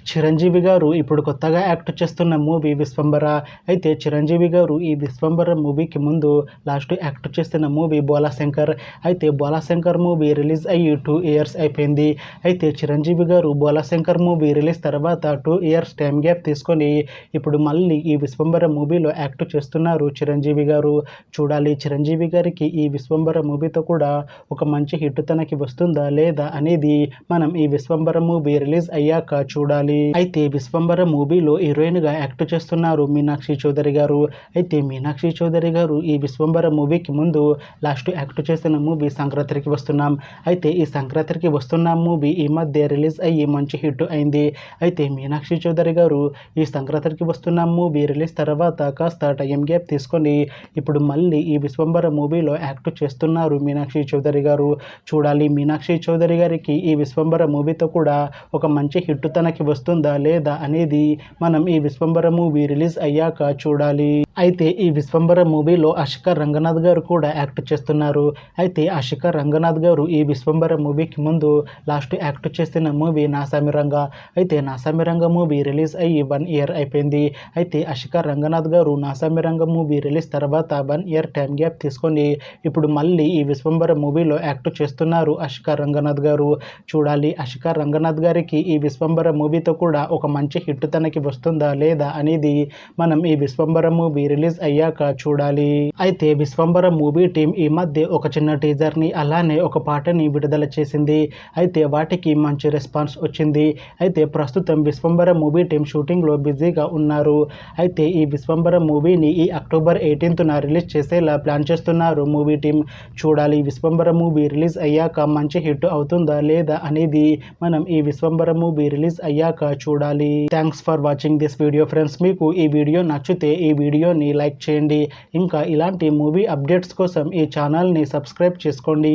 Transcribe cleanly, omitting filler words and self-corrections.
చిరంజీవి గారు ఇప్పుడు కొత్తగా యాక్ట్ చేస్తున్న మూవీ 'విశ్వంబర'. అయితే చిరంజీవి గారు ఈ 'విశ్వంబర' మూవీకి ముందు లాస్ట్ యాక్ట్ చేస్తున్న మూవీ 'బోలాశంకర్'. అయితే 'బోలాశంకర్' మూవీ రిలీజ్ అయ్యి 2 ఇయర్స్ అయిపోయింది. అయితే చిరంజీవి గారు 'బోలాశంకర్' మూవీ రిలీజ్ తర్వాత 2 ఇయర్స్ టైం గ్యాప్ తీసుకొని ఇప్పుడు మళ్ళీ ఈ 'విశ్వంబర' మూవీలో యాక్ట్ చేస్తున్నారు చిరంజీవి గారు. చూడాలి చిరంజీవి గారికి ఈ 'విశ్వంబర' మూవీతో కూడా ఒక మంచి హిట్ తనకి వస్తుందా లేదా అనేది మనం ఈ 'విశ్వంబర' మూవీ రిలీజ్ అయ్యాక చూడాలి. అయితే 'విశ్వంబర' మూవీలో హీరోయిన్ గా యాక్ట్ చేస్తున్నారు మీనాక్షి చౌదరి గారు. అయితే మీనాక్షి చౌదరి గారు ఈ 'విశ్వంబర' మూవీకి ముందు లాస్ట్ యాక్ట్ చేసిన మూవీ 'సంక్రాంతికి వస్తున్నాం'. అయితే ఈ 'సంక్రాంతికి వస్తున్నాం' మూవీ ఈ మధ్య రిలీజ్ అయ్యి మంచి హిట్ అయింది. అయితే మీనాక్షి చౌదరి గారు ఈ 'సంక్రాంతికి వస్తున్నాం' మూవీ రిలీజ్ తర్వాత కాస్త టైం గ్యాప్ తీసుకొని ఇప్పుడు మళ్ళీ ఈ 'విశ్వంబర' మూవీలో యాక్ట్ చేస్తున్నారు మీనాక్షి చౌదరి గారు. చూడాలి మీనాక్షి చౌదరి గారికి ఈ 'విశ్వంబర' మూవీతో కూడా ఒక మంచి హిట్ తనకి వస్తుందా లేదా అనేది మనం ఈ 'విశ్వంబర' మూవీ రిలీజ్ అయ్యాక చూడాలి. అయితే ఈ 'విశ్వంబర' మూవీలో ఆషికా రంగనాథ్ గారు కూడా యాక్ట్ చేస్తున్నారు. అయితే ఆషికా రంగనాథ్ గారు ఈ 'విశ్వంబర' మూవీకి ముందు లాస్ట్ యాక్ట్ చేసిన మూవీ 'నాసామిరంగా'. అయితే 'నాసామిరంగా' మూవీ రిలీజ్ అయ్యి 1 ఇయర్ అయిపోయింది. అయితే ఆషికా రంగనాథ్ గారు 'నాసామిరంగా' మూవీ రిలీజ్ తర్వాత 1 ఇయర్ టైం గ్యాప్ తీసుకొని ఇప్పుడు మళ్ళీ ఈ 'విశ్వంబర' మూవీలో యాక్ట్ చేస్తున్నారు ఆషికా రంగనాథ్ గారు. చూడాలి ఆషికా రంగనాథ్ గారికి ఈ 'విశ్వంబర' మూవీతో కూడా ఒక మంచి హిట్ తనకి వస్తుందా లేదా అనేది మనం ఈ 'విశ్వంబర' మూవీ రిలీజ్ అయ్యాక చూడాలి. అయితే 'విశ్వంబర' మూవీ టీం ఈ మధ్య ఒక చిన్న టీజర్ ని అలానే ఒక పాటని విడుదల చేసింది. అయితే వాటికి మంచి రెస్పాన్స్ వచ్చింది. అయితే ప్రస్తుతం 'విశ్వంబర' మూవీ టీం షూటింగ్ లో బిజీగా ఉన్నారు. అయితే ఈ 'విశ్వంబర' మూవీని ఈ అక్టోబర్ 18న రిలీజ్ చేసేలా ప్లాన్ చేస్తున్నారు మూవీ టీం. చూడాలి 'విశ్వంబర' మూవీ రిలీజ్ అయ్యాక మంచి హిట్ అవుతుందా లేదా అనేది మనం ఈ 'విశ్వంబర' మూవీ రిలీజ్ అయ్యాక చూడాలి. Thanks for watching this video friends. మీకు ఈ వీడియో నచ్చితే ఈ వీడియోని లైక్ చేయండి. ఇంకా ఇలాంటి మూవీ అప్డేట్స్ కోసం ఈ ఛానల్ని సబ్స్క్రైబ్ చేసుకోండి.